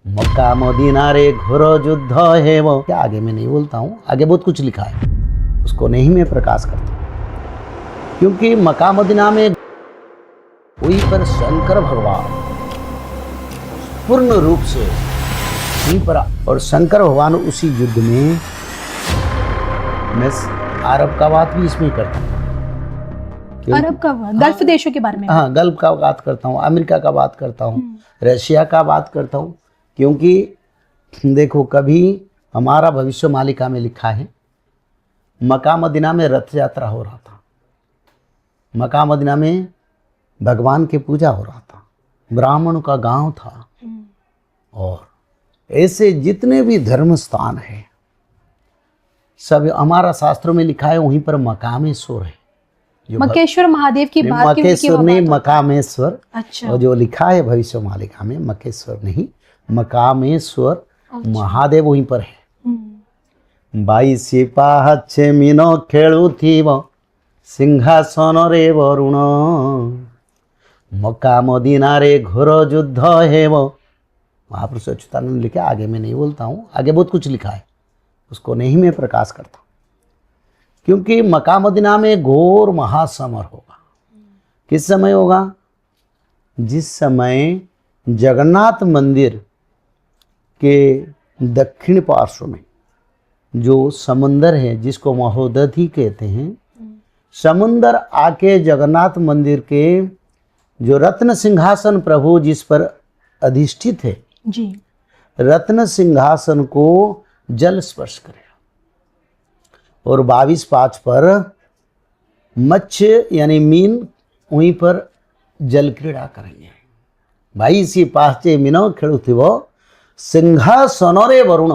Mecca Medina रे घोर युद्ध है वो, क्या आगे मैं नहीं बोलता हूँ, आगे बहुत कुछ लिखा है, उसको नहीं मैं प्रकाश करता हूँ। क्योंकि मक्का मदीना में वहीं पर शंकर भगवान पूर्ण रूप से वहीं पर, और शंकर भगवान उसी युद्ध में, मैं अरब का बात भी इसमें करता हूँ। अरब का गल्फ देशों के बारे में? हाँ, गल्फ का बात करता हूँ, अमेरिका का बात करता हूँ, रशिया का बात करता हूँ। क्योंकि देखो, कभी हमारा भविष्य मालिका में लिखा है, मक्का मदीना में रथ यात्रा हो रहा था, मक्का मदीना में भगवान की पूजा हो रहा था, ब्राह्मणों का गांव था, और ऐसे जितने भी धर्म स्थान है सब हमारा शास्त्रों में लिखा है, वहीं पर मकामेश्वर है। मक्केश्वर महादेव की बात मक्केश्वर नहीं, मकामेश्वर। अच्छा। और जो लिखा है भविष्य मालिका में, मक्केश्वर नहीं, मकामेश्वर महादेव वहीं पर है। बाई सिपाह छे मीनो खेलू थी वो सिंहासन रे वरुण, मक्का मदीना रे घोर युद्ध है वो। महापुरुष अच्युतानंद लिखा, आगे मैं नहीं बोलता हूँ, आगे बहुत कुछ लिखा है, उसको नहीं मैं प्रकाश करता। क्योंकि मक्का मदीना में घोर महासमर होगा। किस समय होगा? जिस समय जगन्नाथ मंदिर के दक्षिण पार्श्व में जो समुंदर है, जिसको महोदधि कहते हैं, समुंदर आके जगन्नाथ मंदिर के जो रत्न सिंहासन प्रभु जिस पर अधिष्ठित है जी, रत्न सिंहासन को जल स्पर्श करेगा, और 22/5 पर मत्स्य यानी मीन वहीं पर जल क्रीड़ा करेंगे। भाई सी पाचे मीनो खेलुथिवो सिंहासन रे वरुण,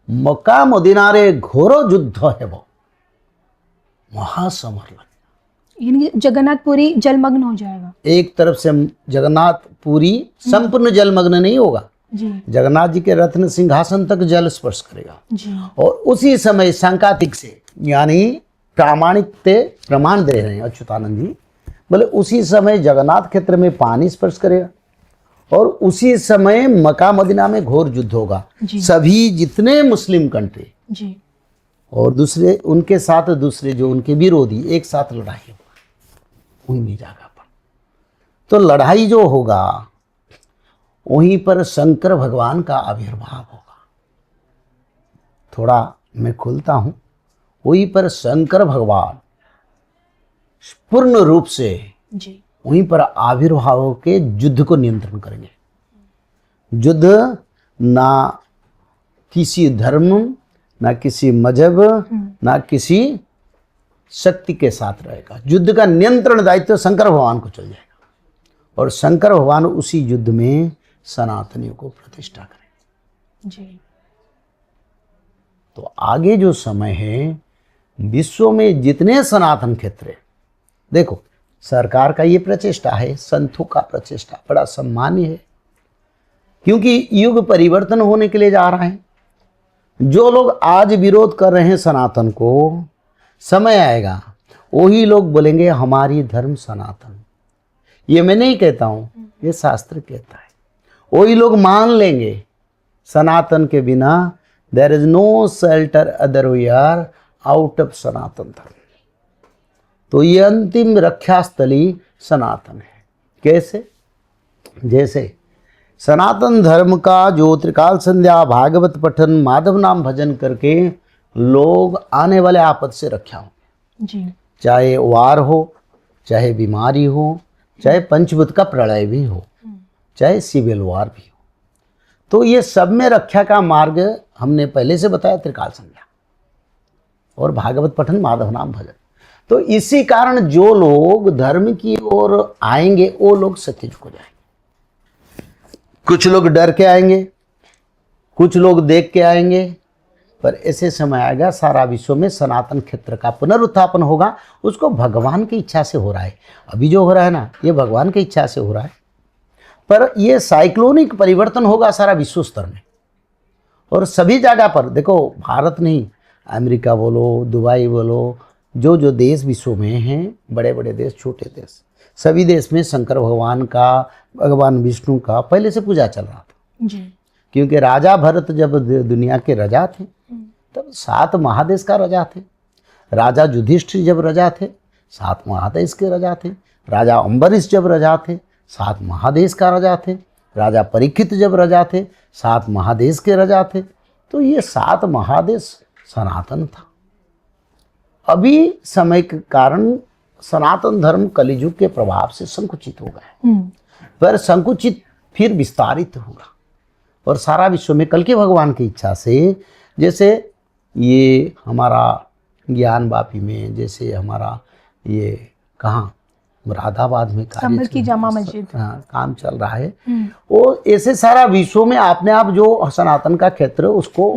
मक्का मदीना रे घोर युद्ध है वो, महासमर लगे। यानी जगन्नाथपुरी जलमग्न हो जाएगा। एक तरफ से जगन्नाथपुरी संपूर्ण जलमग्न नहीं होगा जी, जगन्नाथ जी के रत्न सिंहासन तक जल स्पर्श करेगा, जी। और उसी समय सांकातिक से, यानी प्रामाणिक ते प्रमाण दे रहे हैं अच्युतानंद जी, बोले उसी समय जगन्नाथ क्षेत्र में पानी स्पर्श करेगा, और उसी समय मक्का मदीना में घोर युद्ध होगा। सभी जितने मुस्लिम कंट्री जी, और दूसरे उनके साथ दूसरे जो उनके विरोधी एक साथ लड़ाई होगा वहीं जगह पर। तो लड़ाई जो होगा वहीं पर शंकर भगवान का आविर्भाव होगा। थोड़ा मैं खुलता हूं, वहीं पर शंकर भगवान पूर्ण रूप से जी, वहीं पर आविर्भाव के युद्ध को नियंत्रण करेंगे। युद्ध ना किसी धर्म, ना किसी मजहब, ना किसी शक्ति के साथ रहेगा। युद्ध का नियंत्रण दायित्व शंकर भगवान को चल जाएगा, और शंकर भगवान उसी युद्ध में सनातनियों को प्रतिष्ठा करेंगे। जी। तो आगे जो समय है, विश्व में जितने सनातन क्षेत्र है, देखो सरकार का ये प्रचेष्टा है, संतों का प्रचेष्टा बड़ा सम्मान्य है, क्योंकि युग परिवर्तन होने के लिए जा रहा है। जो लोग आज विरोध कर रहे हैं सनातन को, समय आएगा वही लोग बोलेंगे हमारी धर्म सनातन। ये मैं नहीं कहता हूं, ये शास्त्र कहता है। वही लोग मान लेंगे सनातन के बिना there is no shelter other we are out of Sanatan Dharma. तो ये अंतिम रक्षा स्थली सनातन है। कैसे? जैसे सनातन धर्म का जो त्रिकाल संध्या, भागवत पठन, माधव नाम भजन करके लोग आने वाले आपद से रक्षा होंगे। जी। चाहे वार हो, चाहे बीमारी हो, चाहे पंचभूत का प्रलय भी हो, चाहे सिविल वार भी हो, तो ये सब में रक्षा का मार्ग हमने पहले से बताया, त्रिकाल संध्या और भागवत पठन, माधव नाम भजन। तो इसी कारण जो लोग धर्म की ओर आएंगे वो लोग सत्ययुग को जाएंगे। कुछ लोग डर के आएंगे, कुछ लोग देख के आएंगे, पर ऐसे समय आएगा सारा विश्व में सनातन क्षेत्र का पुनरुत्थापन होगा। उसको भगवान की इच्छा से हो रहा है। अभी जो हो रहा है ना, ये भगवान की इच्छा से हो रहा है, पर ये साइक्लोनिक परिवर्तन होगा सारा विश्व स्तर में, और सभी जगह पर। देखो भारत नहीं, अमेरिका बोलो, दुबई बोलो, जो जो देश विश्व में हैं, बड़े बड़े देश, छोटे देश, सभी देश में शंकर भगवान का, भगवान विष्णु का पहले से पूजा चल रहा था। जी। क्योंकि राजा भरत जब दुनिया के राजा थे तब 7 महादेश का राजा थे। राजा युधिष्ठिर जब राजा थे 7 महादेश के राजा थे। राजा अम्बरीश जब राजा थे 7 महादेश का राजा थे। राजा परीक्षित जब राजा थे 7 महादेश के राजा थे। तो ये 7 महादेश सनातन था। अभी समय के कारण सनातन धर्म कलियुग के प्रभाव से संकुचित हो गया, पर संकुचित फिर विस्तारित होगा और सारा विश्व में कल के भगवान की इच्छा से, जैसे ये हमारा ज्ञान वापी में, जैसे हमारा ये कहाँ मुरादाबाद में संभल की जामा मस्जिद काम चल रहा है, वो ऐसे सारा विश्व में अपने आप जो सनातन का क्षेत्र उसको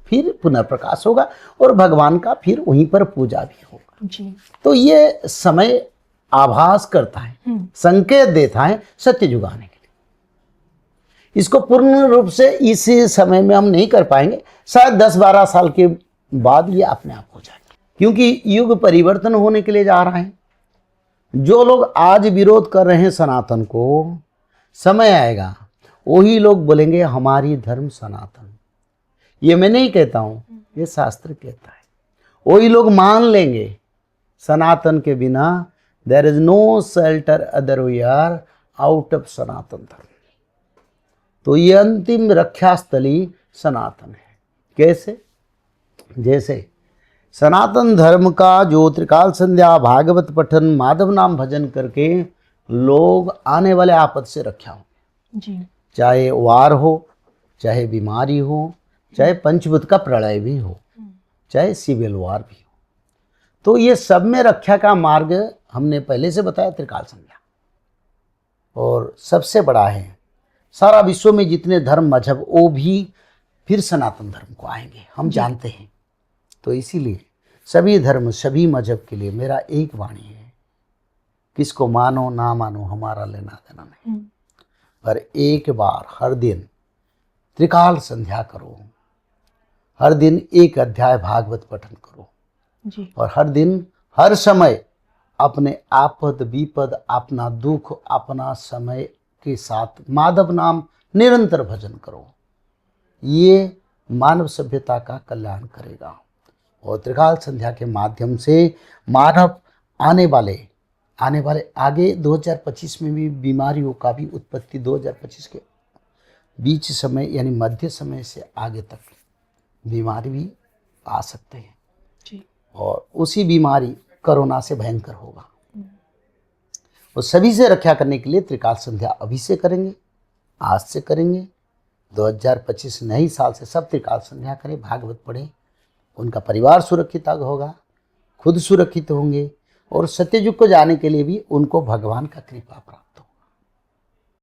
फिर पुनर्प्रकाश होगा और भगवान का फिर वहीं पर पूजा भी होगा जी। तो ये समय आभास करता है, संकेत देता है सत्य जुगाने के लिए। इसको पूर्ण रूप से इस समय में हम नहीं कर पाएंगे, शायद 10-12 साल के बाद ये अपने आप हो जाएगा, क्योंकि युग परिवर्तन होने के लिए जा रहा है। जो लोग आज विरोध कर रहे हैं सनातन को, समय आएगा वही लोग बोलेंगे हमारी धर्म सनातन। ये मैं नहीं कहता हूँ, ये शास्त्र कहता है। वही लोग मान लेंगे सनातन के बिना there is no shelter other we are out of Sanatan Dharma. तो ये अंतिम रक्षा स्थली सनातन है। कैसे? जैसे सनातन धर्म का जो त्रिकाल संध्या, भागवत पठन, माधव नाम भजन करके लोग आने वाले आपद से रक्षा हो जी। चाहे वार हो, चाहे बीमारी हो, चाहे पंचभूत का प्रलय भी हो, चाहे सिविल वार भी हो। तो ये सब में रक्षा का मार्ग हमने पहले से बताया त्रिकाल संध्या। और सबसे बड़ा है सारा विश्व में जितने धर्म मजहब वो भी फिर सनातन धर्म को आएंगे, हम जानते हैं। तो इसीलिए सभी धर्म सभी मजहब के लिए मेरा एक वाणी है, किसको मानो ना मानो हमारा लेना देना नहीं, पर एक बार हर दिन त्रिकाल संध्या करो, हर दिन एक अध्याय भागवत पठन करो जी। और हर दिन हर समय अपने आपद विपद, अपना दुख, अपना समय के साथ माधव नाम निरंतर भजन करो। ये मानव सभ्यता का कल्याण करेगा और त्रिकाल संध्या के माध्यम से मानव आने वाले आगे 2025 में भी बीमारियों का भी उत्पत्ति 2025 के बीच समय यानी मध्य समय से आगे तक बीमारी भी आ सकते हैं जी। और उसी बीमारी कोरोना से भयंकर होगा। वो सभी से रक्षा करने के लिए त्रिकाल संध्या अभी से करेंगे, आज से करेंगे। 2025 नए साल से सब त्रिकाल संध्या करें, भागवत पढ़ें, उनका परिवार सुरक्षित होगा, खुद सुरक्षित होंगे और सत्ययुग को जाने के लिए भी उनको भगवान का कृपा प्राप्त